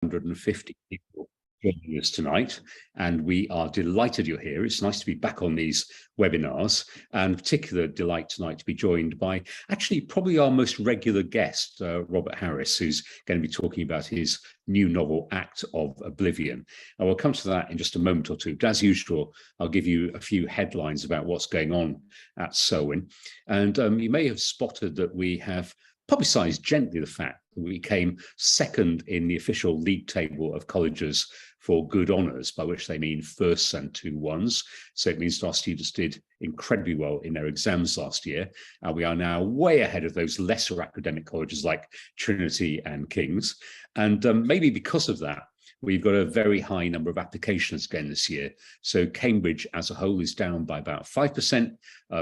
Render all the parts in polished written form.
150 people joining us tonight, and we are delighted you're here. It's nice to be back on these webinars, and particular delight tonight to be joined by actually probably our most regular guest, Robert Harris, who's going to be talking about his new novel, Act of Oblivion. And we'll come to that in just a moment or two. But as usual, I'll give you a few headlines about what's going on at Selwyn. And you may have spotted that we have publicised gently the fact that we came second in the official league table of colleges for good honours, by which they mean firsts and 2-1s. So it means that our students did incredibly well in their exams last year. And we are now way ahead of those lesser academic colleges like Trinity and King's. And maybe because of that, we've got a very high number of applications again this year. So Cambridge as a whole is down by about 5%.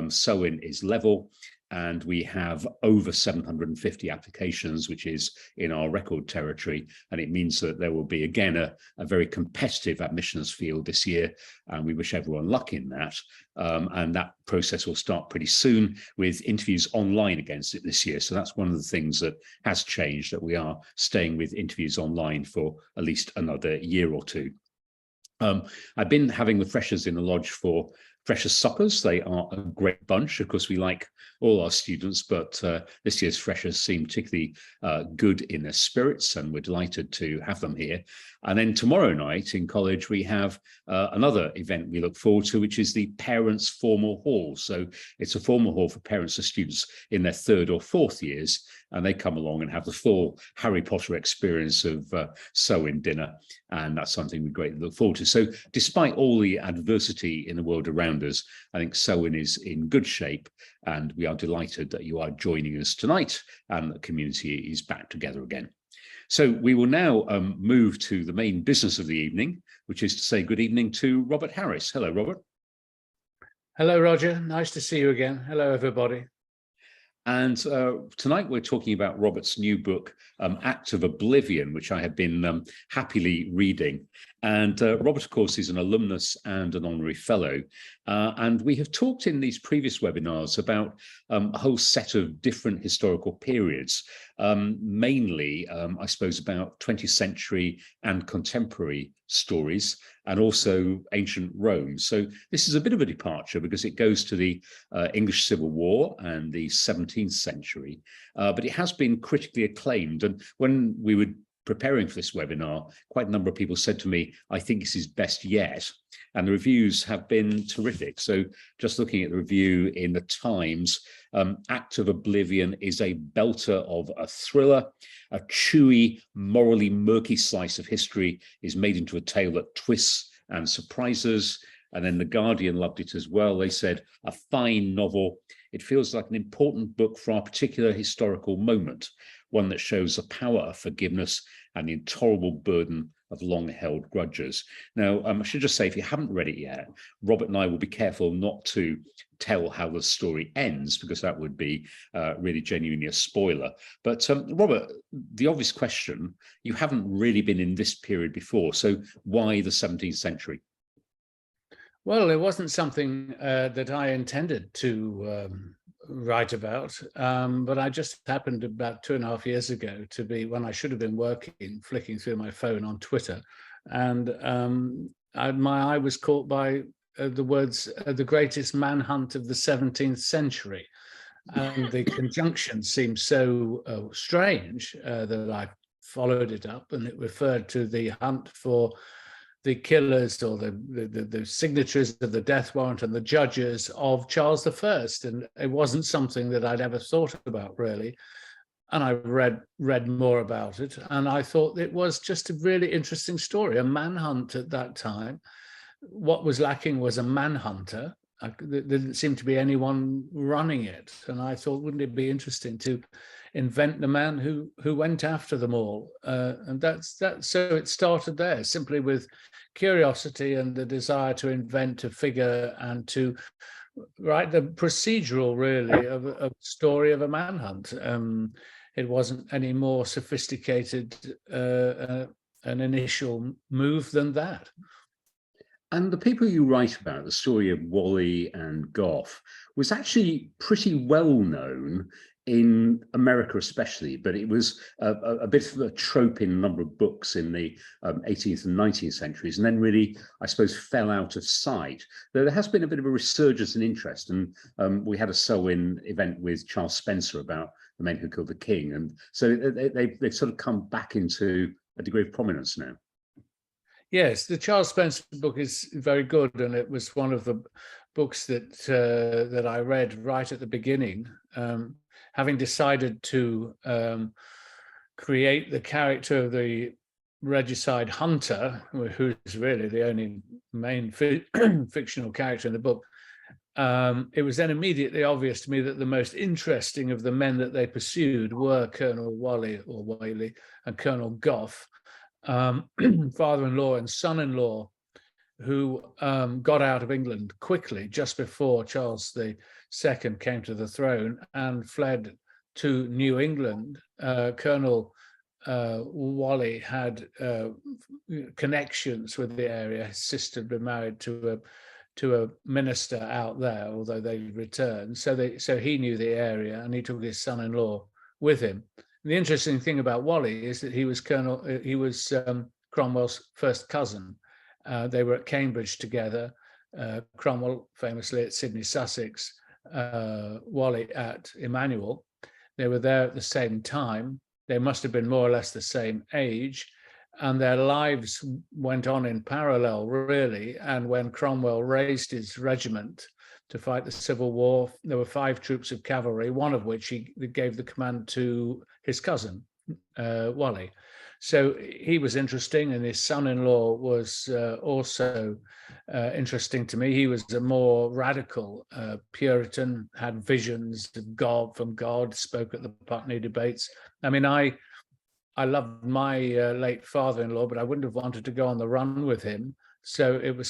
Selwyn is level. And we have over 750 applications, which is in our record territory. And it means that there will be, again, a very competitive admissions field this year. And we wish everyone luck in that. And that process will start pretty soon with interviews online against it this year. So that's one of the things that has changed, that we are staying with interviews online for at least another year or two. I've been having the freshers in the lodge for Freshers Suppers. They are a great bunch. Of course, we like all our students, but this year's freshers seem particularly good in their spirits, and we're delighted to have them here. And then tomorrow night in college, we have another event we look forward to, which is the Parents' Formal Hall. So it's a formal hall for parents of students in their 3rd or 4th years, and they come along and have the full Harry Potter experience of Selwyn dinner, and that's something we greatly look forward to. So despite all the adversity in the world around us, I think Selwyn is in good shape, and we are delighted that you are joining us tonight and the community is back together again. So we will now move to the main business of the evening, which is to say good evening to Robert Harris. Hello, Robert. Hello, Roger. Nice to see you again. Hello, everybody. And tonight we're talking about Robert's new book, Act of Oblivion, which I have been happily reading. And Robert, of course, is an alumnus and an honorary fellow. And we have talked in these previous webinars about a whole set of different historical periods, mainly, I suppose, about 20th century and contemporary stories, and also ancient Rome. So this is a bit of a departure because it goes to the English Civil War and the 17th century, but it has been critically acclaimed. And when we were preparing for this webinar, quite a number of people said to me, I think this is best yet. And the reviews have been terrific. So just looking at the review in the Times, Act of Oblivion is a belter of a thriller. A chewy, morally murky slice of history is made into a tale that twists and surprises. And then The Guardian loved it as well. They said, a fine novel. It feels like an important book for our particular historical moment, one that shows the power of forgiveness and the intolerable burden of long-held grudges. Now, I should just say, if you haven't read it yet, Robert and I will be careful not to tell how the story ends, because that would be really genuinely a spoiler. But Robert, the obvious question, you haven't really been in this period before, so why the 17th century? Well, it wasn't something that I intended to write about, but I just happened about 2.5 years ago to be, when I should have been working, flicking through my phone on Twitter, and my eye was caught by the words, the greatest manhunt of the 17th century. And the conjunction seemed so strange that I followed it up, and it referred to the hunt for the killers, or the signatories of the death warrant and the judges of Charles I. And it wasn't something that I'd ever thought about, really. And I read more about it, and I thought it was just a really interesting story, a manhunt at that time. What was lacking was a manhunter. There didn't seem to be anyone running it. And I thought, wouldn't it be interesting to invent the man who went after them all? And that's that. So it started there, simply with curiosity and the desire to invent a figure and to write the procedural, really, of a story of a manhunt. It wasn't any more sophisticated an initial move than that. And the people you write about, the story of Whalley and Goffe, was actually pretty well known in America especially, but it was a bit of a trope in a number of books in the 18th and 19th centuries, and then really, I suppose, fell out of sight. Though there has been a bit of a resurgence in interest, and we had a Selwyn event with Charles Spencer about the men who killed the king, and so they've sort of come back into a degree of prominence now. Yes, the Charles Spencer book is very good, and it was one of the books that that I read right at the beginning, having decided to create the character of the regicide hunter, who's really the only main fictional character in the book. It was then immediately obvious to me that the most interesting of the men that they pursued were Colonel Whalley and Colonel Goffe, father-in-law and son-in-law, who got out of England quickly just before Charles II came to the throne and fled to New England. Colonel Whalley had connections with the area. His sister had been married to a minister out there, although they returned. So he knew the area, and he took his son-in-law with him. The interesting thing about Whalley is that he was Cromwell's first cousin. They were at Cambridge together. Cromwell famously at Sidney, Sussex, Whalley at Emmanuel. They were there at the same time. They must have been more or less the same age, and their lives went on in parallel, really. And when Cromwell raised his regiment to fight the Civil War, there were 5 troops of cavalry, one of which he gave the command to his cousin, Whalley. So he was interesting, and his son-in-law was also interesting to me. He was a more radical Puritan, had visions of God from God, spoke at the Putney debates. I mean, I loved my late father-in-law, but I wouldn't have wanted to go on the run with him. So it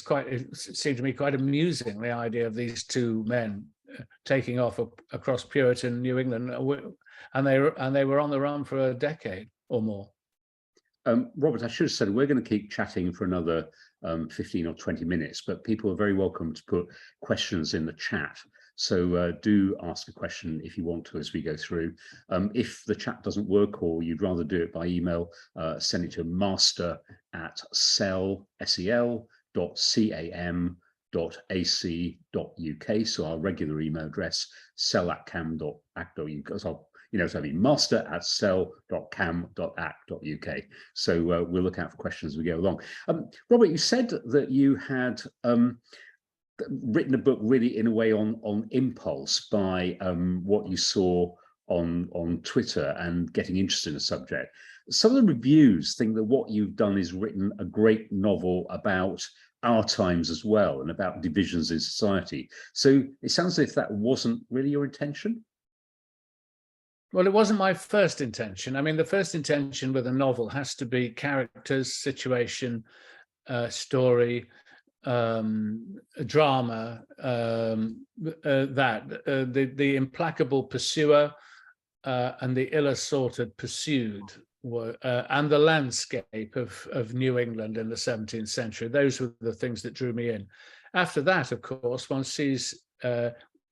seemed to me quite amusing, the idea of these two men taking off across Puritan New England, and they were on the run for a decade or more. Robert, I should have said we're going to keep chatting for another 15 or 20 minutes, but people are very welcome to put questions in the chat. So do ask a question if you want to as we go through. If the chat doesn't work, or you'd rather do it by email, send it to master@sel.cam.ac.uk. So our regular email address, sel@cam.ac.uk. So master@sel.cam.ac.uk. So we'll look out for questions as we go along. Robert, you said that you had written a book really in a way on impulse by what you saw on Twitter and getting interested in the subject. Some of the reviews think that what you've done is written a great novel about our times as well, and about divisions in society. So it sounds as if that wasn't really your intention. Well, it wasn't my first intention. I mean, the first intention with a novel has to be characters, situation, story, drama, the implacable pursuer and the ill-assorted pursued were, and the landscape of New England in the 17th century. Those were the things that drew me in. After that, of course, one sees,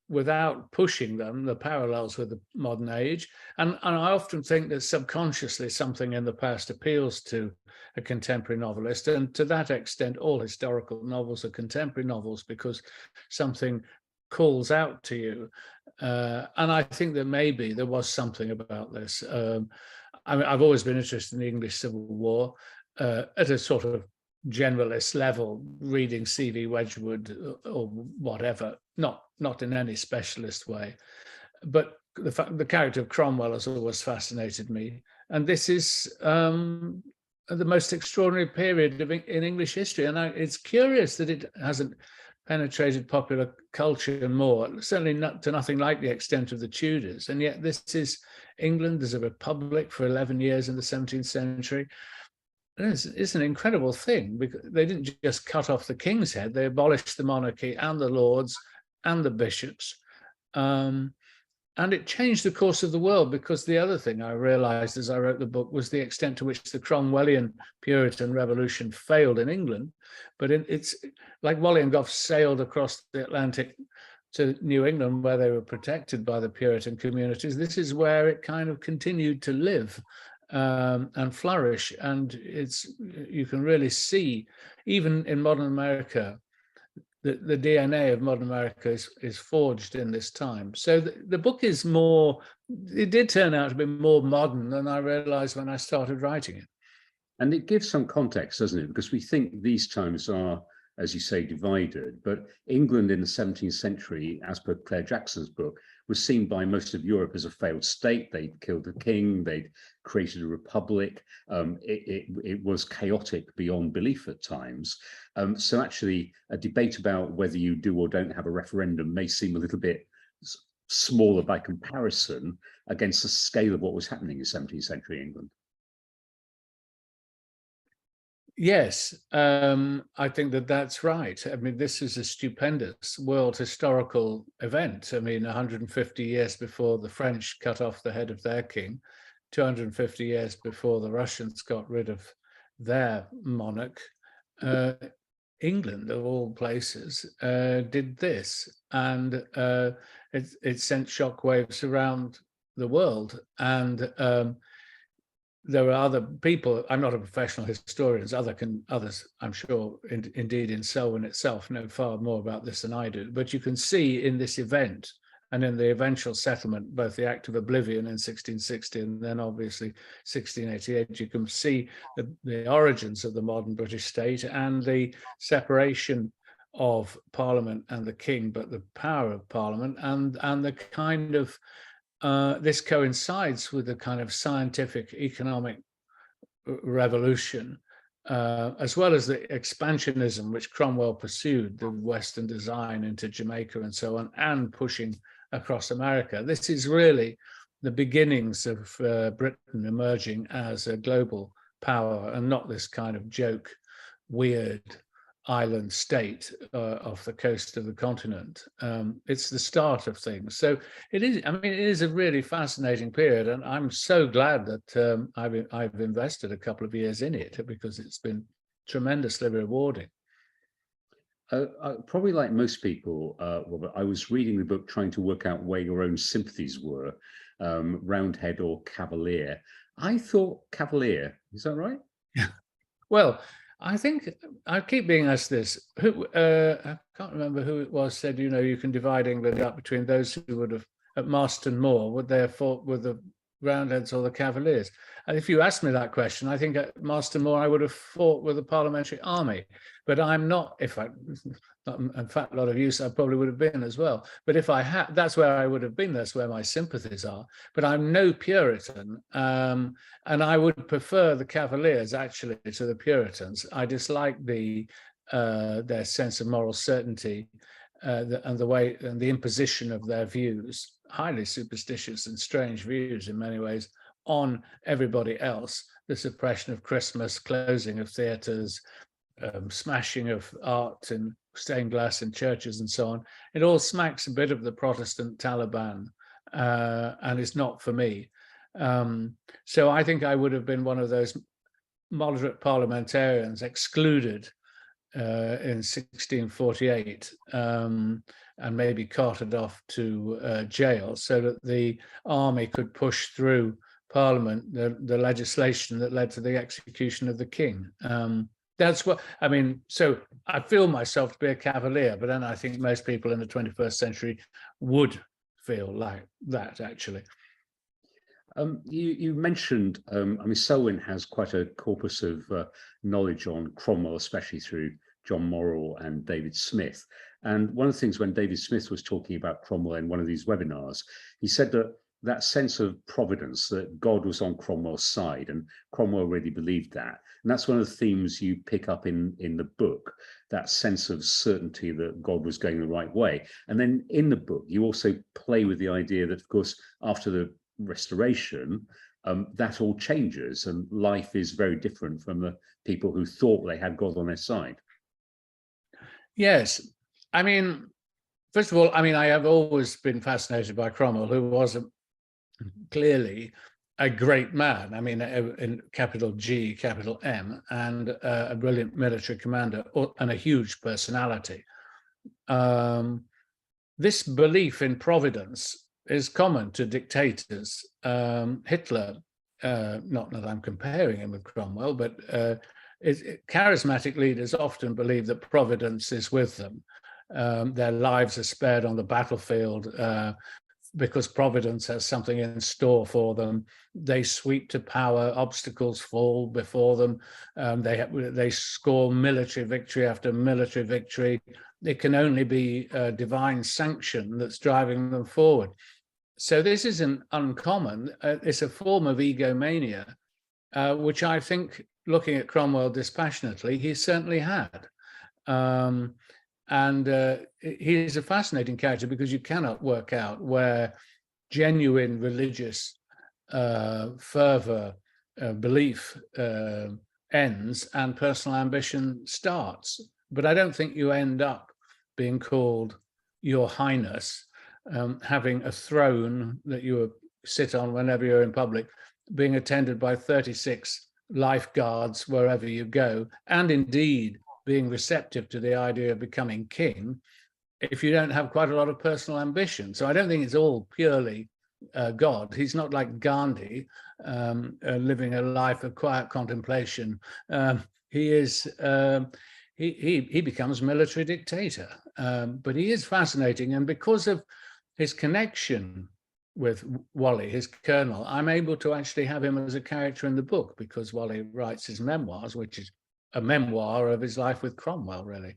without pushing them, the parallels with the modern age. And I often think that subconsciously something in the past appeals to a contemporary novelist. And to that extent, all historical novels are contemporary novels, because something calls out to you. And I think that maybe there was something about this. I mean, I've always been interested in the English Civil War at a sort of generalist level, reading C.V. Wedgwood or whatever, not in any specialist way. But the character of Cromwell has always fascinated me. And this is the most extraordinary period in English history. And it's curious that it hasn't penetrated popular culture more, certainly not to nothing like the extent of the Tudors. And yet this is England as a republic for 11 years in the 17th century. It's an incredible thing, because they didn't just cut off the king's head, they abolished the monarchy and the lords and the bishops. And it changed the course of the world, because the other thing I realized as I wrote the book was the extent to which the Cromwellian Puritan Revolution failed in England. But it's like Whalley and Goffe sailed across the Atlantic to New England, where they were protected by the Puritan communities, this is where it kind of continued to live and flourish. And you can really see, even in modern America, the DNA of modern America is forged in this time. So the book is more, it did turn out to be more modern than I realized when I started writing it. And it gives some context, doesn't it? Because we think these times are, as you say, divided. But England in the 17th century, as per Claire Jackson's book, was seen by most of Europe as a failed state. They'd killed the king, they'd created a republic. It was chaotic beyond belief at times. So actually, a debate about whether you do or don't have a referendum may seem a little bit smaller by comparison against the scale of what was happening in 17th century England. Yes, I think that's right. I mean, this is a stupendous world historical event. I mean, 150 years before the French cut off the head of their king, 250 years before the Russians got rid of their monarch, England, of all places, did this. And it sent shockwaves around the world. And there are other people, I'm not a professional historian, others, I'm sure, indeed in Selwyn itself, know far more about this than I do. But you can see in this event and in the eventual settlement, both the Act of Oblivion in 1660 and then obviously 1688, you can see the origins of the modern British state and the separation of Parliament and the King, but the power of Parliament and the kind of this coincides with the kind of scientific economic revolution, as well as the expansionism which Cromwell pursued, the Western design into Jamaica and so on, and pushing across America. This is really the beginnings of Britain emerging as a global power and not this kind of joke, weird island state off the coast of the continent. It's the start of things. So it is, I mean, it is a really fascinating period, and I'm so glad that I've invested a couple of years in it, because it's been tremendously rewarding. Probably like most people, Robert, I was reading the book trying to work out where your own sympathies were, Roundhead or Cavalier. I thought Cavalier, is that right? Well, I think I keep being asked this. I can't remember who it was said, you can divide England up between those who would have, at Marston Moor, would they have fought with the Roundheads or the Cavaliers? And if you asked me that question, I think at Marston Moor I would have fought with the Parliamentary Army. But I'm not, in fact, a lot of use I probably would have been as well. But if I had, that's where I would have been, that's where my sympathies are. But I'm no Puritan, and I would prefer the Cavaliers actually to the Puritans. I dislike their sense of moral certainty and the way and the imposition of their views, highly superstitious and strange views in many ways, on everybody else. The suppression of Christmas, closing of theatres, smashing of art and stained glass in churches and so on. It all smacks a bit of the Protestant Taliban, and it's not for me. So I think I would have been one of those moderate parliamentarians excluded in 1648 and maybe carted off to jail so that the army could push through Parliament the legislation that led to the execution of the king. That's what I mean. So I feel myself to be a Cavalier, but then I think most people in the 21st century would feel like that, actually. You mentioned, I mean, Selwyn has quite a corpus of knowledge on Cromwell, especially through John Morrell and David Smith. And one of the things when David Smith was talking about Cromwell in one of these webinars, he said that sense of providence, that God was on Cromwell's side, and Cromwell really believed that. And that's one of the themes you pick up in the book, that sense of certainty that God was going the right way. And then in the book, you also play with the idea that, of course, after the Restoration, that all changes and life is very different from the people who thought they had God on their side. Yes. I mean, first of all, I mean, I have always been fascinated by Cromwell, who was clearly a great man. I mean, in capital G, capital M, and a brilliant military commander and a huge personality. The this belief in providence is common to dictators. Hitler, not that I'm comparing him with Cromwell, but charismatic leaders often believe that providence is with them. Their lives are spared on the battlefield because providence has something in store for them. They sweep to power, obstacles fall before them. They score military victory after military victory. It can only be divine sanction that's driving them forward. So this isn't uncommon. It's a form of egomania, which I think, looking at Cromwell dispassionately, he certainly had. And he is a fascinating character because you cannot work out where genuine religious fervor, belief ends and personal ambition starts. But I don't think you end up being called Your Highness, having a throne that you sit on whenever you're in public, being attended by 36 lifeguards wherever you go, and indeed being receptive to the idea of becoming king, if you don't have quite a lot of personal ambition. So I don't think it's all purely God. He's not like Gandhi, living a life of quiet contemplation. He becomes military dictator, but he is fascinating. And because of his connection with Whalley, his colonel, I'm able to actually have him as a character in the book, because Whalley writes his memoirs, which is a memoir of his life with Cromwell, really.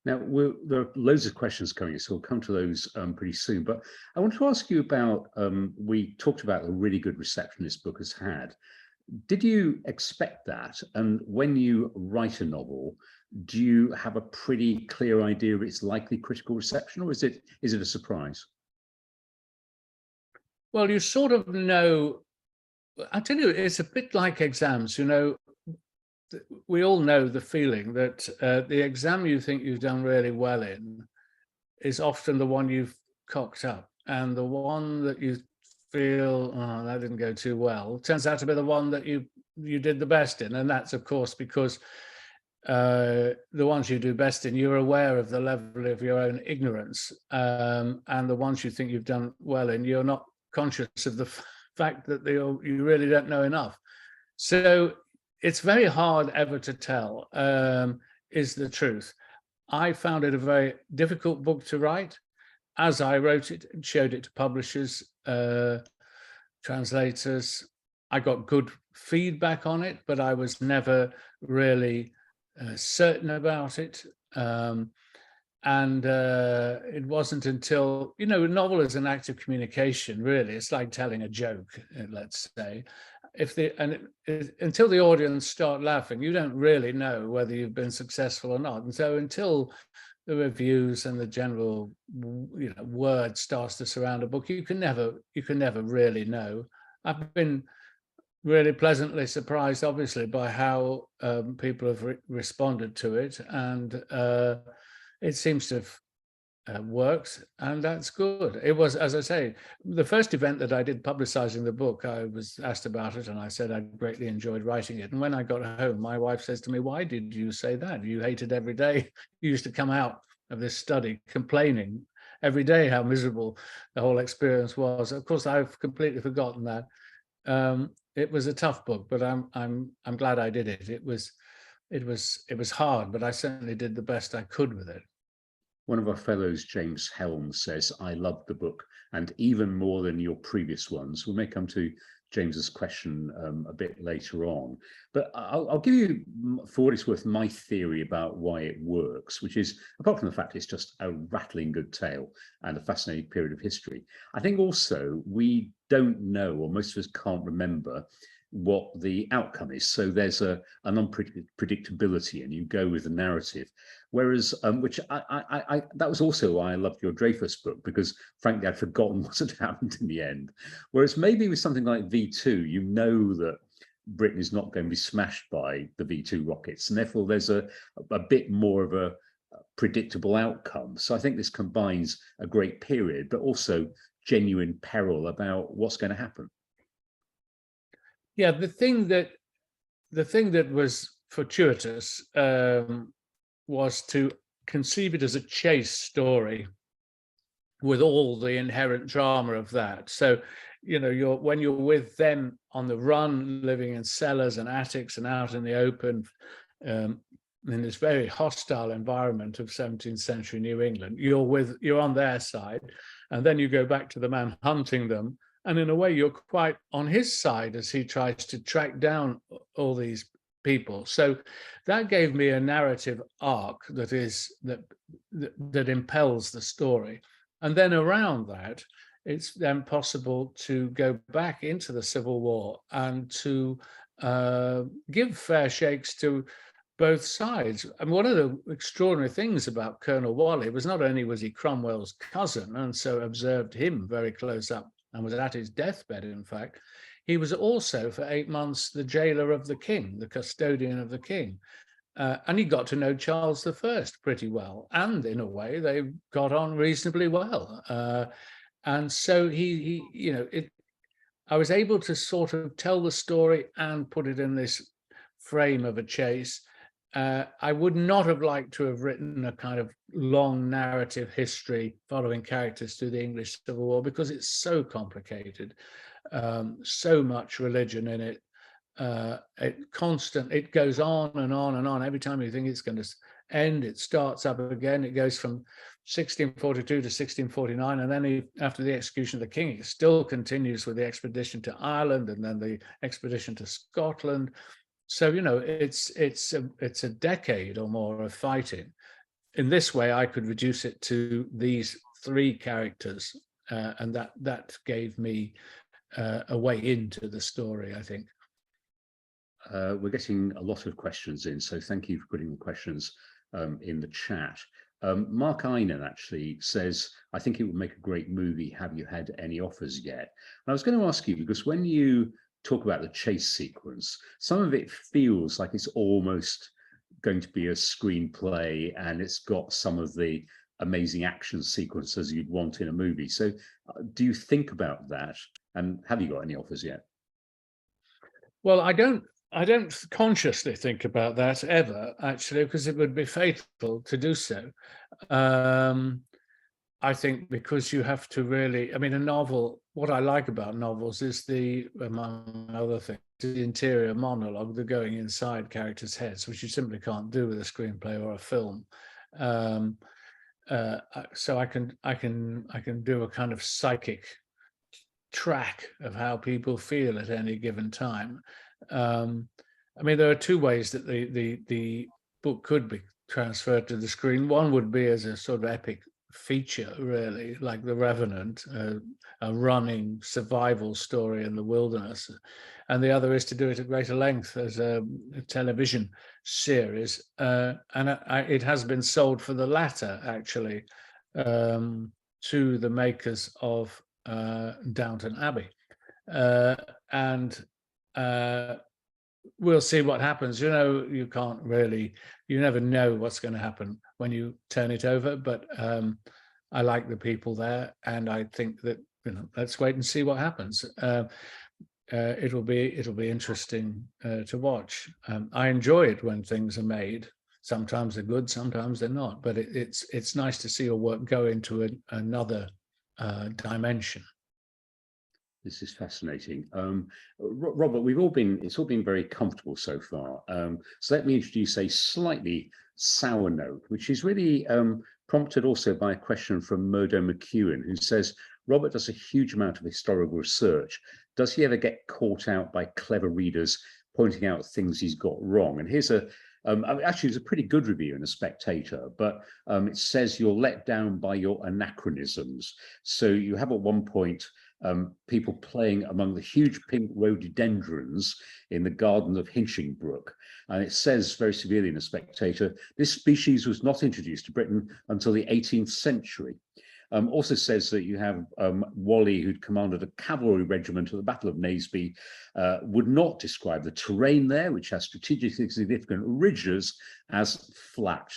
Now, there are loads of questions coming, so we'll come to those pretty soon. But I want to ask you about, we talked about the really good reception this book has had. Did you expect that? And when you write a novel, do you have a pretty clear idea of its likely critical reception, or is it a surprise? Well, you sort of know. I tell you, it's a bit like exams. You know, we all know the feeling that the exam you think you've done really well in is often the one you've cocked up, and the one that you feel, oh, that didn't go too well, turns out to be the one that you did the best in. And that's, of course, because the ones you do best in, you're aware of the level of your own ignorance, and the ones you think you've done well in, you're not conscious of the fact that you really don't know enough. So it's very hard ever to tell, is the truth. I found it a very difficult book to write. As I wrote it and showed it to publishers, translators, I got good feedback on it, but I was never really certain about it. And it wasn't until, you know, a novel is an act of communication, really. It's like telling a joke, let's say. Until the audience start laughing, you don't really know whether you've been successful or not. And so until the reviews and the general, you know, word starts to surround a book, you can never really know. I've been really pleasantly surprised, obviously, by how people have responded to it, and it seems to have worked, and that's good. It was, as I say, the first event that I did publicizing the book, I was asked about it, and I said I greatly enjoyed writing it. And when I got home, my wife says to me, "Why did you say that? You hated every day. You used to come out of this study complaining every day how miserable the whole experience was." Of course, I've completely forgotten that. It was a tough book, but I'm glad I did it. It was hard, but I certainly did the best I could with it. One of our fellows, James Helms, says, "I loved the book, and even more than your previous ones." We may come to James's question a bit later on, but I'll give you, for what it's worth, my theory about why it works, which is, apart from the fact it's just a rattling good tale and a fascinating period of history, I think also we don't know, or most of us can't remember, what the outcome is. So there's an unpredictability, and you go with the narrative. Whereas, which I that was also why I loved your Dreyfus book, because frankly I'd forgotten what had happened in the end. Whereas maybe with something like V2, you know that Britain is not going to be smashed by the V2 rockets, and therefore there's a bit more of a predictable outcome. So I think this combines a great period, but also genuine peril about what's going to happen. Yeah, the thing that was fortuitous was to conceive it as a chase story with all the inherent drama of that. So, when you're with them on the run, living in cellars and attics and out in the open, in this very hostile environment of 17th century New England, you're on their side, and then you go back to the man hunting them, and in a way you're quite on his side as he tries to track down all these people. So that gave me a narrative arc that impels the story. And then around that, it's then possible to go back into the Civil War and to give fair shakes to both sides. And one of the extraordinary things about Colonel Whalley was not only was he Cromwell's cousin, and so observed him very close up and was at his deathbed, in fact, he was also for 8 months the jailer of the king, the custodian of the king. And he got to know Charles I pretty well. And in a way, they got on reasonably well. And so I was able to sort of tell the story and put it in this frame of a chase. I would not have liked to have written a kind of long narrative history following characters through the English Civil War, because it's so complicated, so much religion in it. It goes on and on and on. Every time you think it's going to end, it starts up again. It goes from 1642 to 1649, and then after the execution of the king, it still continues with the expedition to Ireland and then the expedition to Scotland. So it's a decade or more of fighting. In this way, I could reduce it to these three characters, and that gave me a way into the story, I think. We're getting a lot of questions in, so thank you for putting the questions in the chat. Mark Einen actually says, I think it would make a great movie. Have you had any offers yet? And I was going to ask you, because when you talk about the chase sequence, some of it feels like it's almost going to be a screenplay, and it's got some of the amazing action sequences you'd want in a movie. So do you think about that? And have you got any offers yet? Well, I don't consciously think about that ever, actually, because it would be fatal to do so. I think because you have to really, a novel, what I like about novels is among other things, the interior monologue, the going inside characters' heads, which you simply can't do with a screenplay or a film. So I can do a kind of psychic track of how people feel at any given time. There are two ways that the book could be transferred to the screen. One would be as a sort of epic feature, really, like The Revenant, a running survival story in the wilderness, and the other is to do it at greater length as a television series, and it has been sold for the latter, actually, to the makers of Downton Abbey, and we'll see what happens. You can't really, you never know what's going to happen when you turn it over, but I like the people there, and I think that let's wait and see what happens. It'll be interesting to watch. I enjoy it when things are made. Sometimes they're good, sometimes they're not, but it's nice to see your work go into another dimension. This is fascinating. Robert, it's all been very comfortable so far. So let me introduce a slightly sour note, which is really prompted also by a question from Murdo McEwen, who says, Robert does a huge amount of historical research. Does he ever get caught out by clever readers pointing out things he's got wrong? And here's actually, it's a pretty good review in The Spectator, but it says you're let down by your anachronisms. So you have at one point people playing among the huge pink rhododendrons in the garden of Hinchingbrook. And it says very severely in The Spectator, this species was not introduced to Britain until the 18th century. Also says that you have Whalley, who'd commanded a cavalry regiment at the Battle of Naseby, would not describe the terrain there, which has strategically significant ridges, as flat.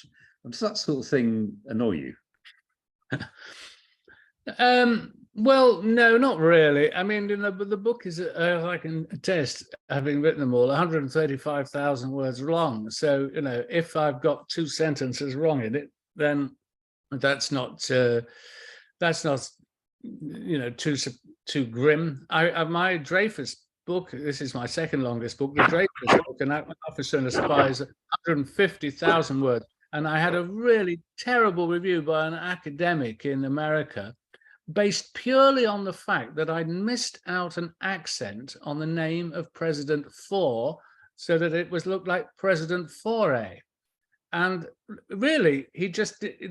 Does that sort of thing annoy you? Well, no, not really. But the book is, I can attest, having written them all, 135,000 words long. So, if I've got two sentences wrong in it, then that's not that's not, too grim. My Dreyfus book, this is my second longest book, the Dreyfus book, An Officer and a Spy, is 150,000 words. And I had a really terrible review by an academic in America based purely on the fact that I'd missed out an accent on the name of President Four, so that it looked like President Foray. And really,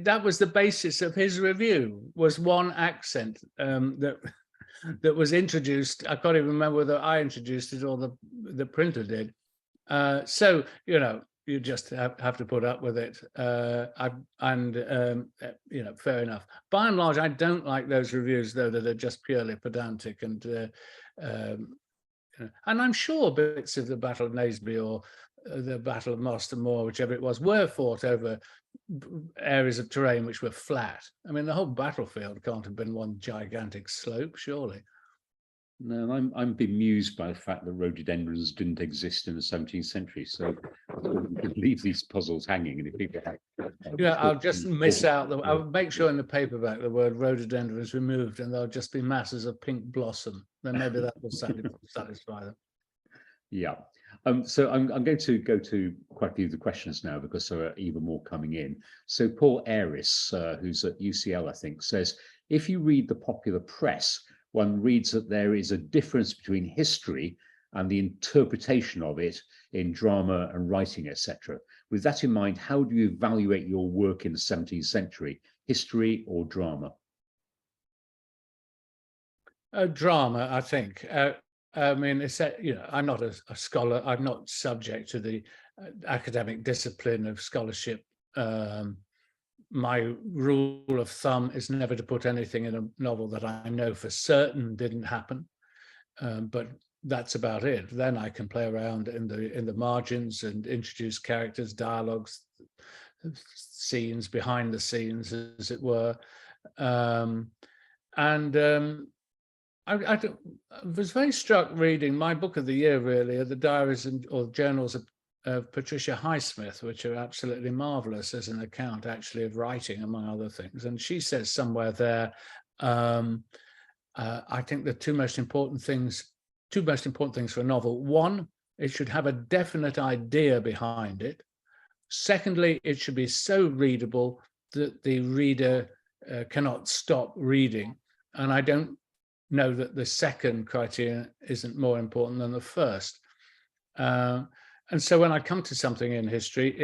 that was the basis of his review, was one accent that was introduced. I can't even remember whether I introduced it or the printer did. So, you just have to put up with it. Fair enough. By and large, I don't like those reviews, though, that are just purely pedantic. And I'm sure bits of the Battle of Naseby or the Battle of Master Moor, whichever it was, were fought over areas of terrain which were flat. I mean, the whole battlefield can't have been one gigantic slope, surely. No, I'm bemused by the fact that rhododendrons didn't exist in the 17th century. So leave these puzzles hanging. And if people I'll just miss out. I'll make sure in the paperback the word rhododendron is removed, and there'll just be masses of pink blossom. Then maybe that will satisfy them. Yeah. So I'm going to go to quite a few of the questions now, because there are even more coming in. So Paul Aris, who's at UCL, I think, says, if you read the popular press, one reads that there is a difference between history and the interpretation of it in drama and writing, etc. With that in mind, how do you evaluate your work in the 17th century, history or drama? Drama, I think. I mean, I'm not a scholar. I'm not subject to the academic discipline of scholarship. My rule of thumb is never to put anything in a novel that I know for certain didn't happen, but that's about it. Then I can play around in the margins and introduce characters, dialogues, scenes behind the scenes, as it were. I was very struck reading my book of the year, really, are the diaries or journals of Patricia Highsmith, which are absolutely marvelous as an account, actually, of writing, among other things. And she says somewhere there, I think the two most important things for a novel: one, it should have a definite idea behind it. Secondly, it should be so readable that the reader cannot stop reading. And I don't know that the second criterion isn't more important than the first. And so when I come to something in history,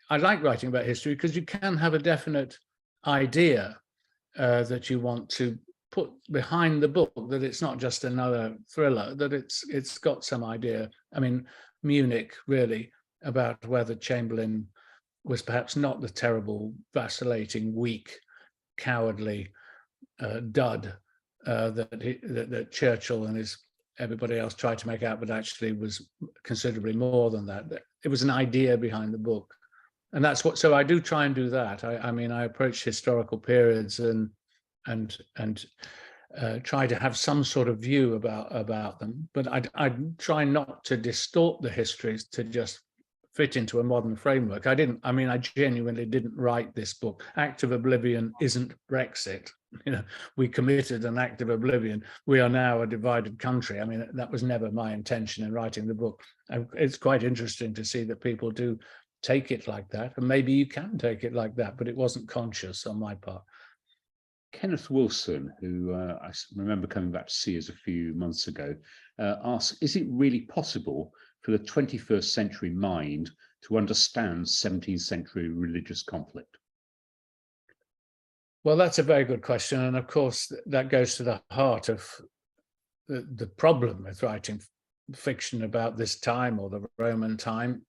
I like writing about history because you can have a definite idea that you want to put behind the book, that it's not just another thriller, that it's got some idea. I mean, Munich, really, about whether Chamberlain was perhaps not the terrible, vacillating, weak, cowardly dud that Churchill and everybody else tried to make out, but actually was considerably more than that. It was an idea behind the book. And that's so I do try and do that. I mean, I approach historical periods and try to have some sort of view about them, but I try not to distort the histories to just fit into a modern framework. I genuinely didn't write this book. Act of Oblivion isn't Brexit. We committed an act of oblivion. We are now a divided country. I mean, that was never my intention in writing the book. It's quite interesting to see that people do take it like that, and maybe you can take it like that, but it wasn't conscious on my part. Kenneth Wilson, who I remember coming back to see us a few months ago, asks, is it really possible for the 21st century mind to understand 17th century religious conflict? Well, that's a very good question. And of course, that goes to the heart of the problem with writing fiction about this time or the Roman time.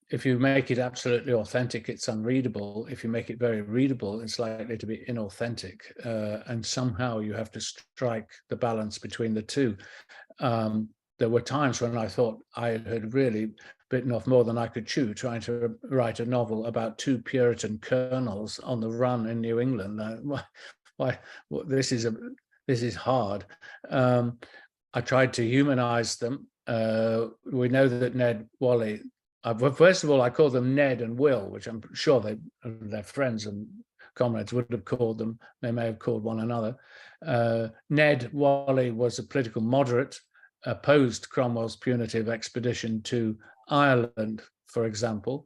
If you make it absolutely authentic, it's unreadable. If you make it very readable, it's likely to be inauthentic. And somehow you have to strike the balance between the two. There were times when I thought I had really bitten off more than I could chew, trying to write a novel about two Puritan colonels on the run in New England. This is hard. I tried to humanize them. We know that Ned Whalley, first of all, I call them Ned and Will, which I'm sure they're friends and comrades would have called them. They may have called one another. Ned Whalley was a political moderate, opposed Cromwell's punitive expedition to Ireland, for example.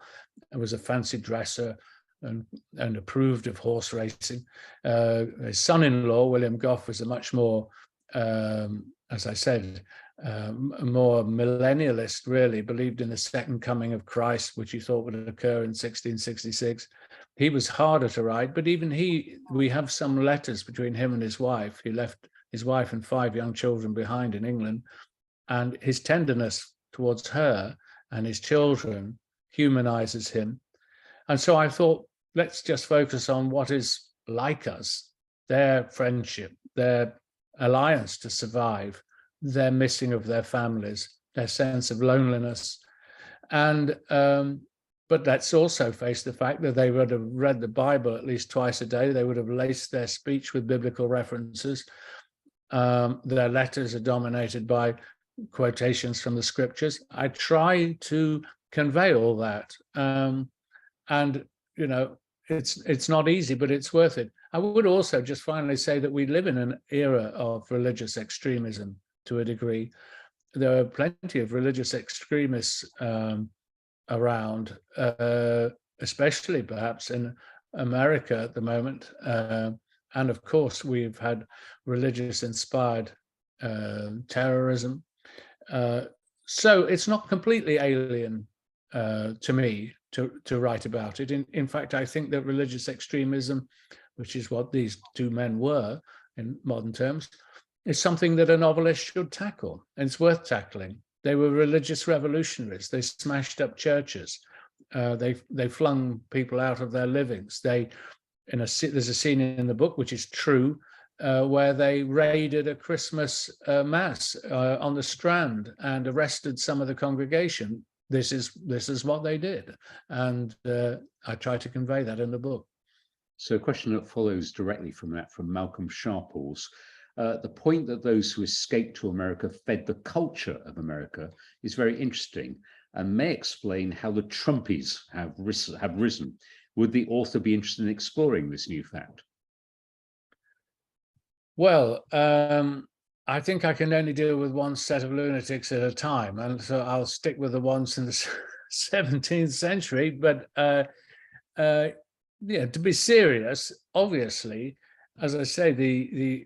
He was a fancy dresser and approved of horse racing. His son-in-law, William Goffe, was a much more, as I said, more millennialist, really, believed in the second coming of Christ, which he thought would occur in 1666. He was harder to write, but even we have some letters between him and his wife. He left his wife and 5 young children behind in England, and his tenderness towards her and his children humanizes him. And so I thought, let's just focus on what is like us, their friendship, their alliance to survive, their missing of their families, their sense of loneliness. And but let's also face the fact that they would have read the Bible at least twice a day. They would have laced their speech with biblical references. Their letters are dominated by quotations from the scriptures. I try to convey all that. And, you know, it's not easy, but it's worth it. I would also just finally say that we live in an era of religious extremism to a degree. There are plenty of religious extremists around, especially perhaps in America at the moment. And of course, we've had religious-inspired terrorism. So it's not completely alien to me to write about it. In fact, I think that religious extremism, which is what these two men were in modern terms, is something that a novelist should tackle, and it's worth tackling. They were religious revolutionaries. They smashed up churches. They flung people out of their livings. There's a scene in the book, which is true, where they raided a Christmas mass on the Strand and arrested some of the congregation. This is what they did, and I try to convey that in the book. So a question that follows directly from that, from Malcolm Sharples. The point that those who escaped to America fed the culture of America is very interesting and may explain how the Trumpies have risen. Would the author be interested in exploring this new fact? Well, I think I can only deal with one set of lunatics at a time, and so I'll stick with the ones in the 17th century. But yeah, to be serious, obviously, as I say, the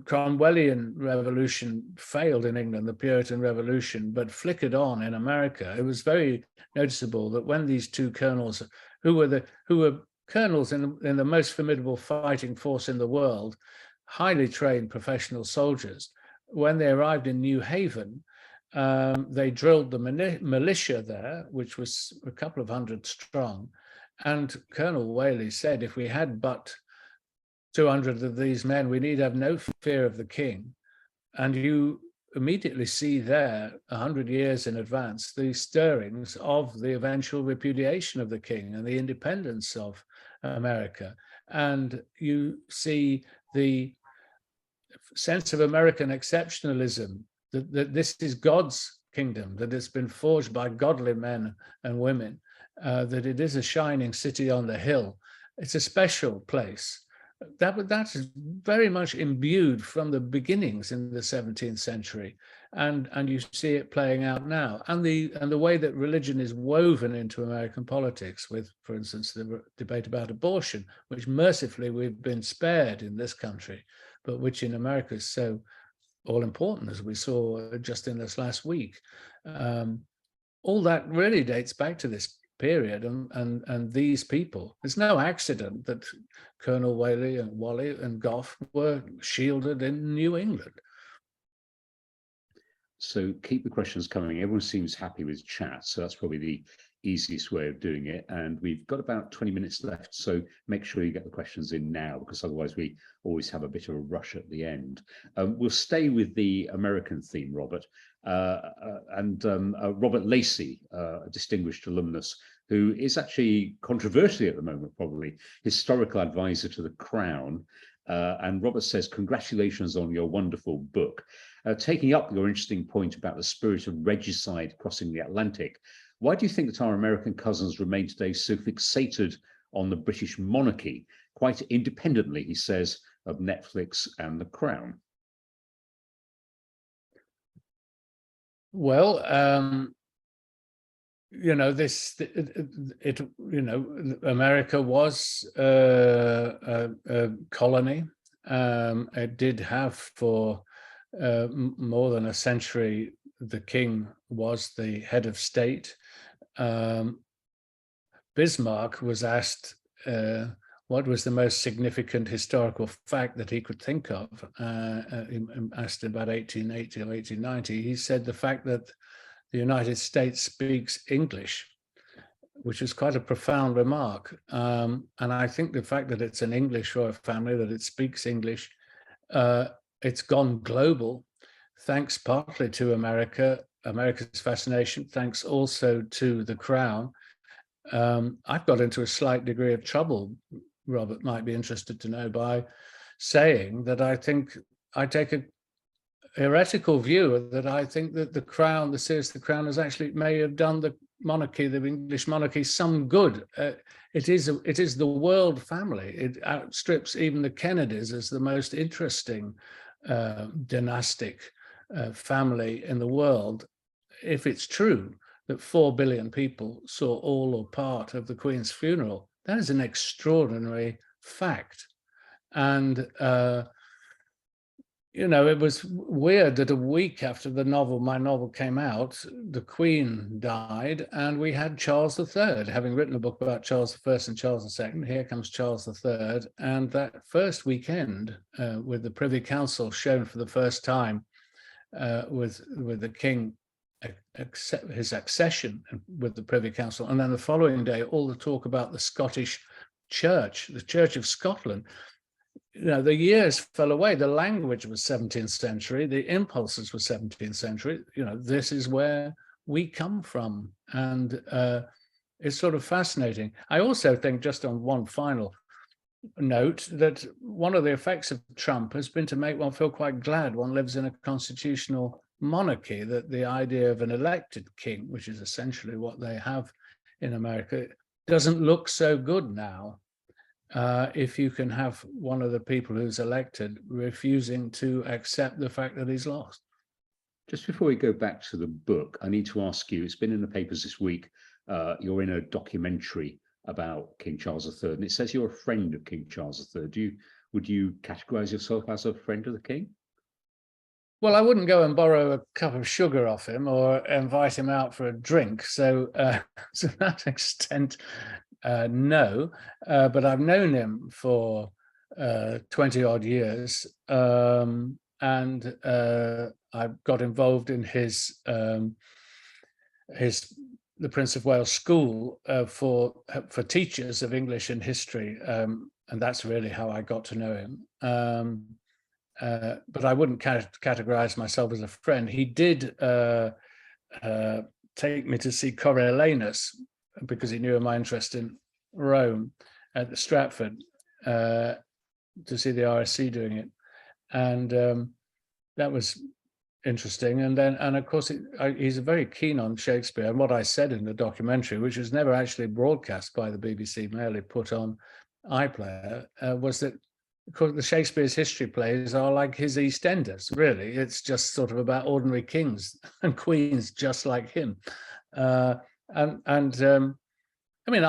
Cromwellian revolution failed in England, the Puritan Revolution, but flickered on in America. It was very noticeable that when these two colonels, who were colonels in the most formidable fighting force in the world, highly trained professional soldiers, when they arrived in New Haven, they drilled the militia there, which was a couple of hundred strong. And Colonel Whalley said, if we had but 200 of these men, we need have no fear of the king. And you immediately see there, 100 years in advance, the stirrings of the eventual repudiation of the king and the independence of America. And you see the sense of American exceptionalism, that this is God's kingdom, that it's been forged by godly men and women, that it is a shining city on the hill. It's a special place. That is very much imbued from the beginnings in the 17th century, and you see it playing out now. And the way that religion is woven into American politics, with, for instance, the debate about abortion, which mercifully we've been spared in this country, but which in America is so all important, as we saw just in this last week. All that really dates back to this period and these people. It's no accident that Colonel Whalley and Goffe were shielded in New England. So keep the questions coming. Everyone seems happy with chat, so that's probably the easiest way of doing it. And we've got about 20 minutes left, so make sure you get the questions in now, because otherwise we always have a bit of a rush at the end. We'll stay with the American theme, Robert. Robert Lacey, a distinguished alumnus, who is actually controversially at the moment, probably historical advisor to the Crown. And Robert says, congratulations on your wonderful book. Taking up your interesting point about the spirit of regicide crossing the Atlantic, why do you think that our American cousins remain today so fixated on the British monarchy, quite independently, he says, of Netflix and the Crown. Well, America was a colony. It did have for more than a century, the king was the head of state. Bismarck was asked what was the most significant historical fact that he could think of. Asked about 1880 or 1890, he said the fact that the United States speaks English, which is quite a profound remark. And I think the fact that it's an English royal family, that it speaks English, it's gone global, thanks partly to America's fascination, thanks also to the Crown. I've got into a slight degree of trouble, Robert might be interested to know, by saying that I think I take a heretical view that I think that the Crown, the series The Crown, has actually may have done the monarchy, the English monarchy, some good. It is the world family. It outstrips even the Kennedys as the most interesting dynastic family in the world. If it's true that 4 billion people saw all or part of the Queen's funeral, that is an extraordinary fact. And it was weird that a week after my novel came out, the Queen died, and we had Charles III, having written a book about Charles I and Charles II. Here comes Charles III, and that first weekend, with the Privy Council shown for the first time, with the King his accession with the Privy Council, and then the following day, all the talk about the Scottish Church, the Church of Scotland. The years fell away. The language was 17th century. The impulses were 17th century. This is where we come from. And it's sort of fascinating. I also think, just on one final note, that one of the effects of Trump has been to make one feel quite glad one lives in a constitutional monarchy, that the idea of an elected king, which is essentially what they have in America, doesn't look so good now. If you can have one of the people who's elected refusing to accept the fact that he's lost. Just before we go back to the book, I need to ask you, it's been in the papers this week, you're in a documentary about King Charles III, and it says you're a friend of King Charles III. Would you categorize yourself as a friend of the king? Well, I wouldn't go and borrow a cup of sugar off him or invite him out for a drink. So to that extent, no. But I've known him for 20 odd years, and I got involved in the Prince of Wales School for teachers of English and history, and that's really how I got to know him. But I wouldn't categorize myself as a friend. He did take me to see Coriolanus because he knew of my interest in Rome at the Stratford, to see the RSC doing it, and that was interesting. And of course, he's very keen on Shakespeare. And what I said in the documentary, which was never actually broadcast by the BBC, merely put on iPlayer, was that the Shakespeare's history plays are like his EastEnders, really. It's just sort of about ordinary kings and queens just like him. I mean,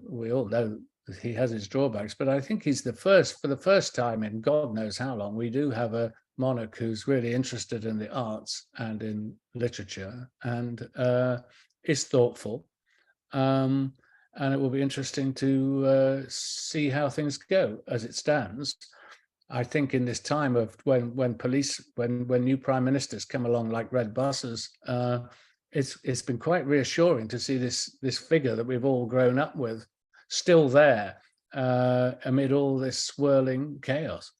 we all know that he has his drawbacks, but I think he's for the first time in God knows how long, we do have a monarch who's really interested in the arts and in literature, and is thoughtful. And it will be interesting to see how things go. As it stands, I think in this time of when new prime ministers come along like red buses, it's been quite reassuring to see this figure that we've all grown up with still there amid all this swirling chaos.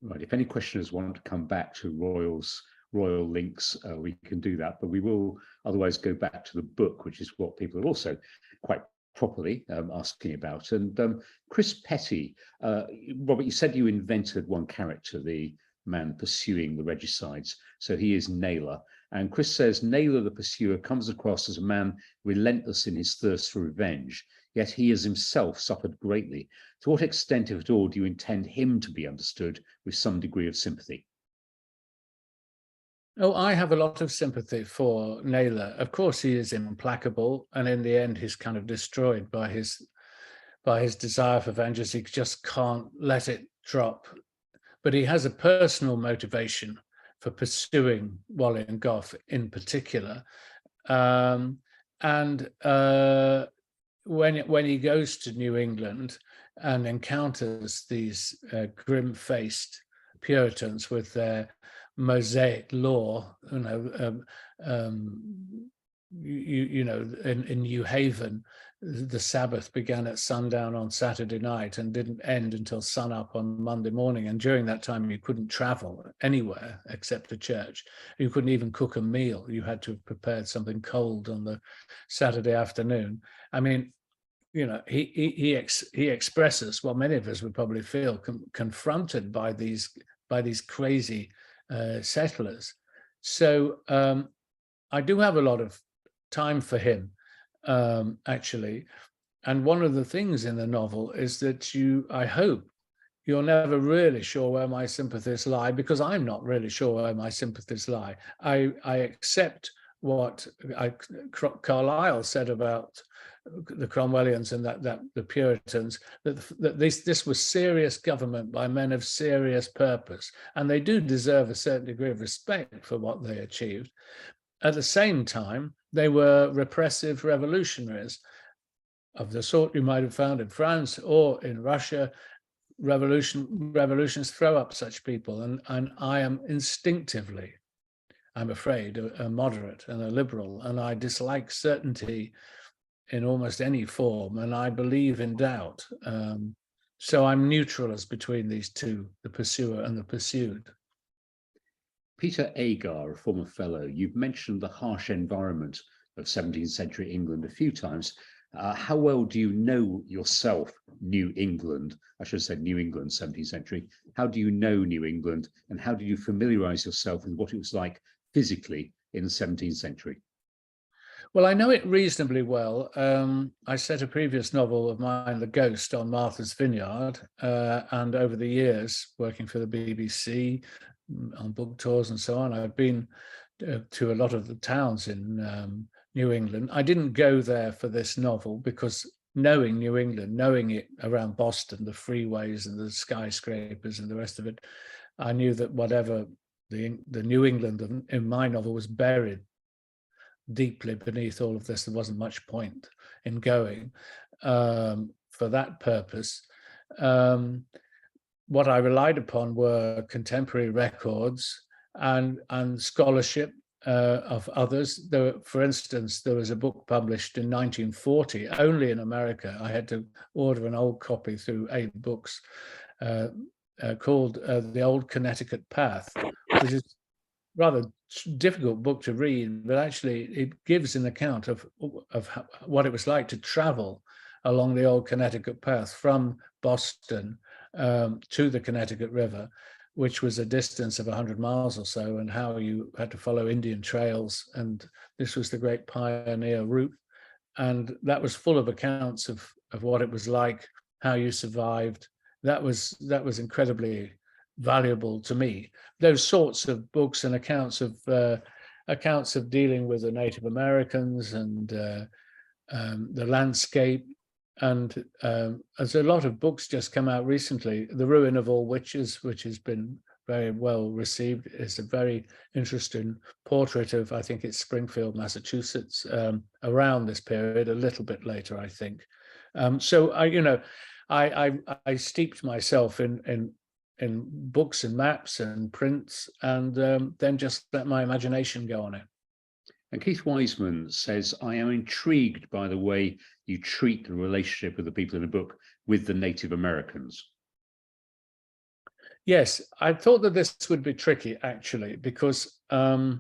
Right. If any questioners want to come back to royal links, we can do that, but we will otherwise go back to the book, which is what people are also quite properly asking about. And Chris Petty, Robert, you said you invented one character, the man pursuing the regicides. So he is Naylor. And Chris says, Naylor the pursuer comes across as a man relentless in his thirst for revenge, yet he has himself suffered greatly. To what extent, if at all, do you intend him to be understood with some degree of sympathy? Oh, I have a lot of sympathy for Naylor. Of course, he is implacable, and in the end, he's kind of destroyed by his desire for vengeance. He just can't let it drop. But he has a personal motivation for pursuing Whalley and Goffe in particular. And when he goes to New England and encounters these grim-faced Puritans with their Mosaic law, in New Haven, the Sabbath began at sundown on Saturday night and didn't end until sunup on Monday morning. And during that time, you couldn't travel anywhere except to church. You couldn't even cook a meal. You had to have prepared something cold on the Saturday afternoon. I mean, he expresses what many of us would probably feel, confronted by these crazy settlers. So I do have a lot of time for him, actually. And one of the things in the novel is that I hope you're never really sure where my sympathies lie, because I'm not really sure where my sympathies lie. I accept what Carlyle said about the Cromwellians and that the Puritans, that this was serious government by men of serious purpose, and they do deserve a certain degree of respect for what they achieved. At the same time, they were repressive revolutionaries of the sort you might have found in France or in Russia. Revolutions throw up such people, and I am instinctively, I'm afraid, a moderate and a liberal, and I dislike certainty in almost any form, and I believe in doubt. So I'm neutral as between these two, the pursuer and the pursued. Peter Agar, a former fellow, you've mentioned the harsh environment of 17th century England a few times. How well do you know yourself, New England? I should have said New England, 17th century. How do you know New England, and how do you familiarize yourself with what it was like physically in the 17th century? Well, I know it reasonably well. I set a previous novel of mine, The Ghost, on Martha's Vineyard, and over the years, working for the BBC, on book tours and so on, I've been to a lot of the towns in New England. I didn't go there for this novel because knowing New England, knowing it around Boston, the freeways and the skyscrapers and the rest of it, I knew that whatever the New England in my novel was buried deeply beneath all of this. There wasn't much point in going for that purpose. What I relied upon were contemporary records and scholarship of others. For instance, there was a book published in 1940, only in America. I had to order an old copy through 8 Books, called The Old Connecticut Path, which is rather difficult book to read, but actually it gives an account of what it was like to travel along the old Connecticut Path from Boston to the Connecticut River, which was a distance of 100 miles or so, and how you had to follow Indian trails. And this was the great pioneer route. And that was full of accounts of what it was like, how you survived. That was incredibly valuable to me. Those sorts of books and accounts of dealing with the Native Americans and the landscape. And there's a lot of books just come out recently. The Ruin of All Witches, which has been very well received, is a very interesting portrait of, I think it's Springfield, Massachusetts, around this period, a little bit later, I think. So I steeped myself in books and maps and prints, and then just let my imagination go on it. And Keith Wiseman says, I am intrigued by the way you treat the relationship of the people in the book with the Native Americans. Yes, I thought that this would be tricky, actually, because they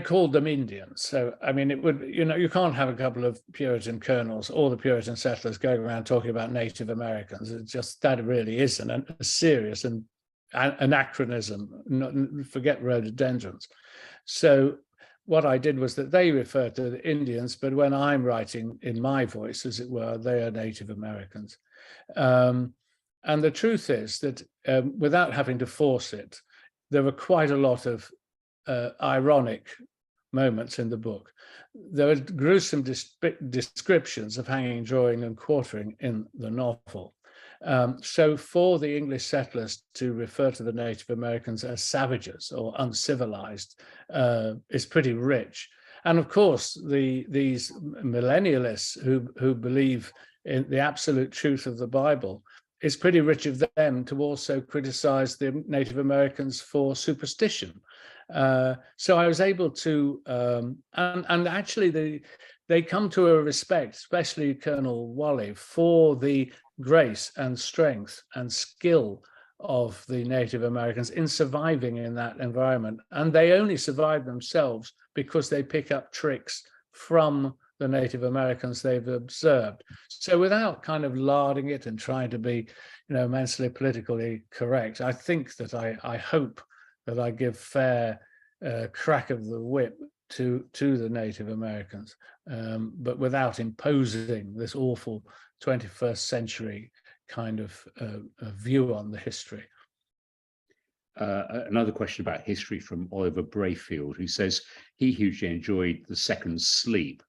called them Indians. So, I mean, it would, you can't have a couple of Puritan colonels or the Puritan settlers going around talking about Native Americans. It's just, that really isn't a serious and anachronism, forget rhododendrons. So what I did was that they refer to the Indians, but when I'm writing in my voice, as it were, they are Native Americans. And the truth is that without having to force it, there were quite a lot of ironic moments in the book. There are gruesome descriptions of hanging, drawing, and quartering in the novel. So for the English settlers to refer to the Native Americans as savages or uncivilized is pretty rich. And of course, these millennialists who believe in the absolute truth of the Bible, it's pretty rich of them to also criticize the Native Americans for superstition. So I was able to, and actually they come to a respect, especially Colonel Whalley, for the grace and strength and skill of the Native Americans in surviving in that environment. And they only survive themselves because they pick up tricks from the Native Americans they've observed. So without kind of larding it and trying to be, immensely politically correct, I think that I hope that I give fair crack of the whip to the Native Americans, but without imposing this awful 21st century kind of view on the history. Another question about history from Oliver Brayfield, who says he hugely enjoyed The Second Sleep,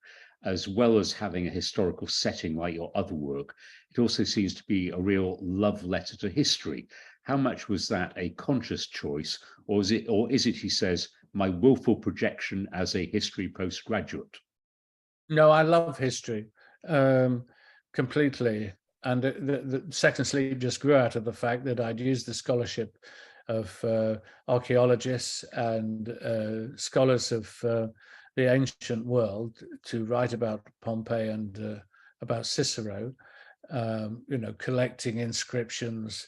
as well as having a historical setting like your other work. It also seems to be a real love letter to history. How much was that a conscious choice, or is it, he says, my willful projection as a history postgraduate? No, I love history completely. And the Second Sleep just grew out of the fact that I'd used the scholarship of archaeologists and scholars of the ancient world to write about Pompeii and about Cicero, collecting inscriptions,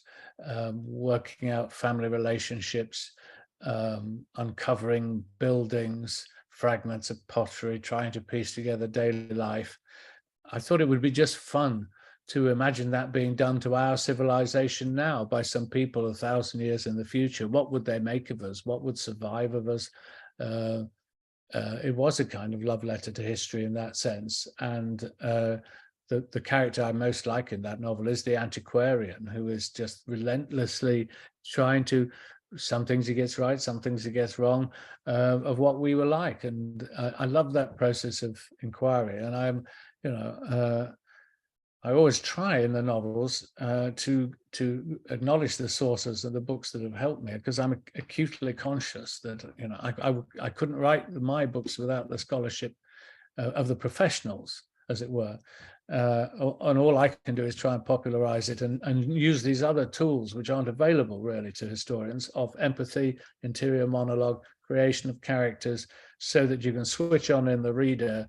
working out family relationships, uncovering buildings, fragments of pottery, trying to piece together daily life. I thought it would be just fun to imagine that being done to our civilization now by some people 1,000 years in the future. What would they make of us? What would survive of us? It was a kind of love letter to history in that sense. And the character I most like in that novel is the antiquarian, who is just relentlessly trying to, some things he gets right, some things he gets wrong, of what we were like. And I love that process of inquiry. And I'm, I always try in the novels to acknowledge the sources of the books that have helped me, because I'm acutely conscious that I couldn't write my books without the scholarship of the professionals, as it were. And all I can do is try and popularize it and use these other tools which aren't available really to historians, of empathy, interior monologue, creation of characters, so that you can switch on in the reader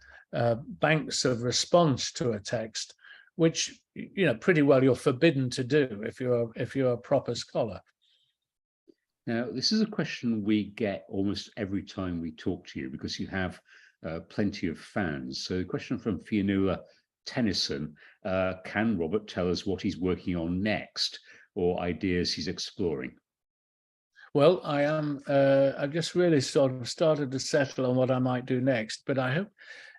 banks of response to a text, which pretty well you're forbidden to do if you're a proper scholar. Now, this is a question we get almost every time we talk to you, because you have plenty of fans. So, a question from Fionnuala Tennyson: can Robert tell us what he's working on next, or ideas he's exploring? Well, I've just really sort of started to settle on what I might do next, but I hope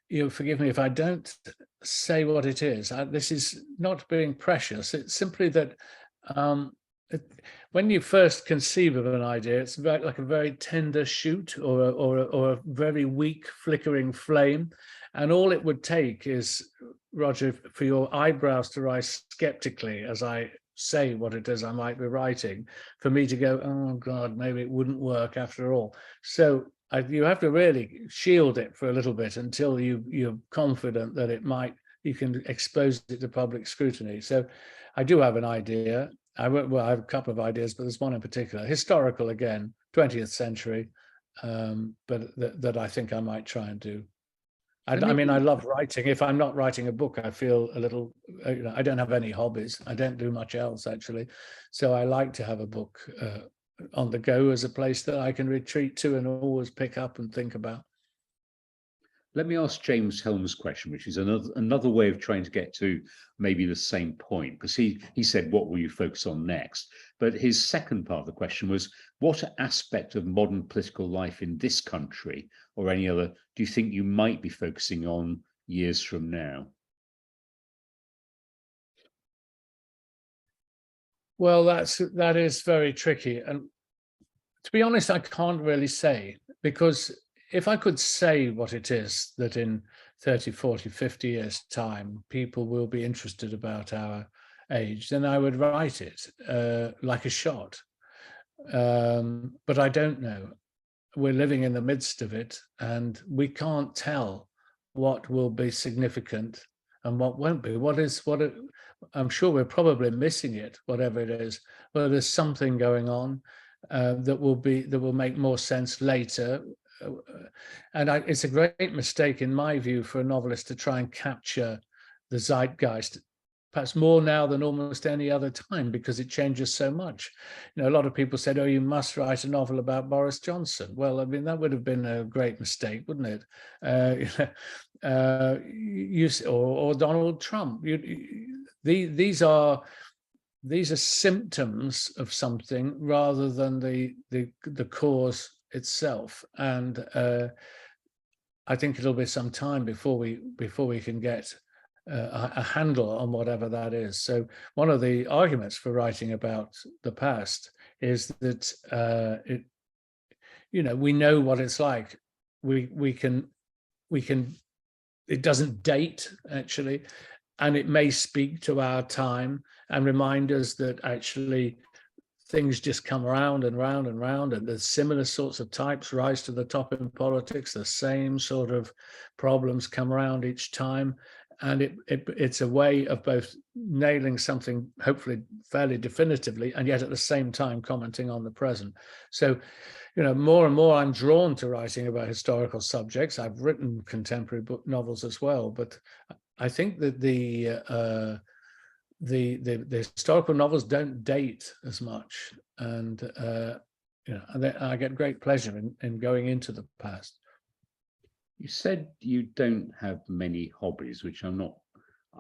you'll forgive me if I don't say what it is. This is not being precious. It's simply that when you first conceive of an idea, it's like a very tender shoot or a very weak flickering flame. And all it would take is, Roger, for your eyebrows to rise skeptically as I say what it is I might be writing, for me to go, oh God, maybe it wouldn't work after all. So you have to really shield it for a little bit until you're confident that you can expose it to public scrutiny. So I do have an idea. I have a couple of ideas, but there's one in particular, historical again, 20th century, but that I think I might try and do. I mean, I love writing. If I'm not writing a book, I feel a little, I don't have any hobbies. I don't do much else, actually. So I like to have a book on the go as a place that I can retreat to and always pick up and think about. Let me ask James Helm's question, which is another way of trying to get to maybe the same point, because he said, what will you focus on next? But his second part of the question was, what aspect of modern political life in this country or any other do you think you might be focusing on years from now? Well, that is very tricky. And to be honest, I can't really say, because if I could say what it is that in 30, 40, 50 years' time, people will be interested about our age, then I would write it like a shot. But I don't know. We're living in the midst of it, and we can't tell what will be significant and what won't be. I'm sure we're probably missing it, whatever it is, but there's something going on that will make more sense later. And it's a great mistake, in my view, for a novelist to try and capture the zeitgeist, perhaps more now than almost any other time, because it changes so much. You know, a lot of people said, oh, you must write a novel about Boris Johnson. Well, I mean, that would have been a great mistake, wouldn't it? Or Donald Trump. These are symptoms of something rather than the cause itself. And I think it'll be some time before we can get a handle on whatever that is. So one of the arguments for writing about the past is that we know what it's like. We can it doesn't date, actually, and it may speak to our time and remind us that actually things just come round and round and round, and there's similar sorts of types rise to the top in politics. The same sort of problems come around each time, and it's a way of both nailing something hopefully fairly definitively, and yet at the same time commenting on the present. So, more and more I'm drawn to writing about historical subjects. I've written contemporary novels as well, but I think that the historical novels don't date as much, and I get great pleasure in going into the past. You said you don't have many hobbies, which I'm not.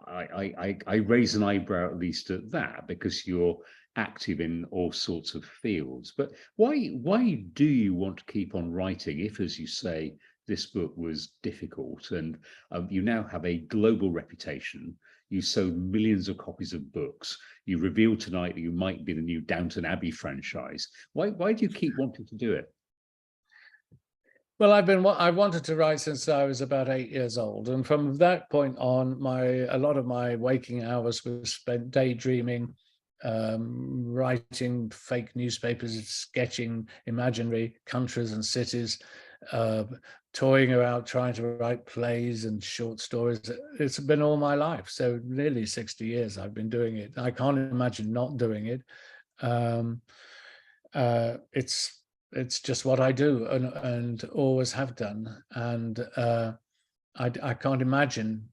I raise an eyebrow at least at that, because you're active in all sorts of fields. But why do you want to keep on writing if, as you say, this book was difficult, and you now have a global reputation? You sold millions of copies of books. You revealed tonight that you might be the new Downton Abbey franchise. Why do you keep wanting to do it? Well, I wanted to write since I was about 8 years old, and from that point on, a lot of my waking hours was spent daydreaming, writing fake newspapers, sketching imaginary countries and cities, toying about trying to write plays and short stories. It's been all my life. So nearly 60 years I've been doing it. I can't imagine not doing it. It's just what I do and always have done. And I can't imagine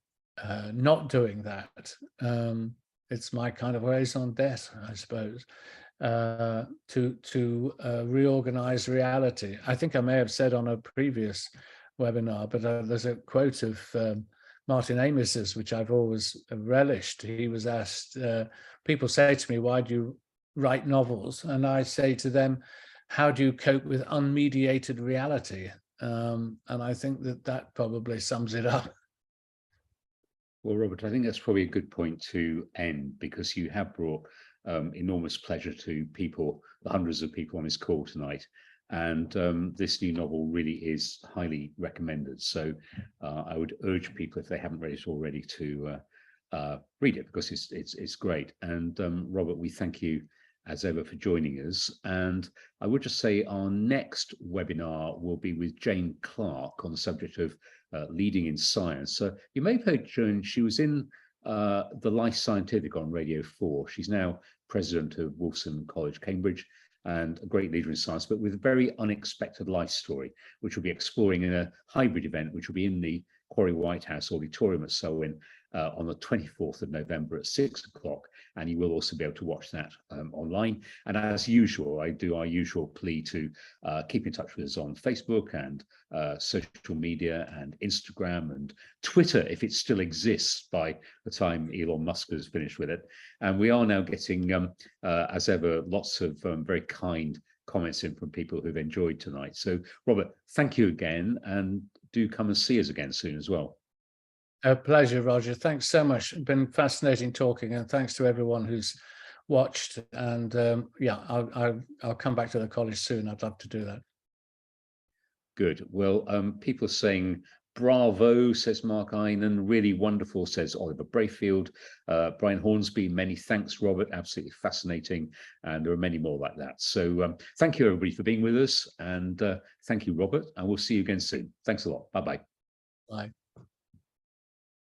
not doing that. It's my kind of raison d'etre, I suppose, to reorganize reality. I think I may have said on a previous webinar, but there's a quote of Martin Amis's, which I've always relished. He was asked, people say to me, why do you write novels? And I say to them, how do you cope with unmediated reality? And I think that probably sums it up. Well, Robert, I think that's probably a good point to end, because you have brought enormous pleasure to people, the hundreds of people on this call tonight. And this new novel really is highly recommended. So I would urge people, if they haven't read it already, to read it, because it's great. And Robert, we thank you as ever for joining us. And I would just say our next webinar will be with Jane Clark on the subject of leading in science. So you may have heard Jane, she was in The Life Scientific on Radio 4. She's now president of Wolfson College, Cambridge, and a great leader in science, but with a very unexpected life story, which we'll be exploring in a hybrid event, which will be in the Quarry White House Auditorium at Selwyn on the 24th of November at 6 o'clock, and you will also be able to watch that online. And as usual, I do our usual plea to keep in touch with us on Facebook and social media and Instagram and Twitter, if it still exists by the time Elon Musk has finished with it. And we are now getting, as ever, lots of very kind comments in from people who've enjoyed tonight. So, Robert, thank you again, and do come and see us again soon as well. A pleasure, Roger. Thanks so much. It's been fascinating talking, and thanks to everyone who's watched. And yeah, I'll come back to the college soon. I'd love to do that. Good. Well, people are saying bravo, says Mark Einan. Really wonderful, says Oliver Brayfield. Brian Hornsby, many thanks, Robert. Absolutely fascinating. And there are many more like that. So thank you, everybody, for being with us. And thank you, Robert. And we'll see you again soon. Thanks a lot. Bye-bye. Bye.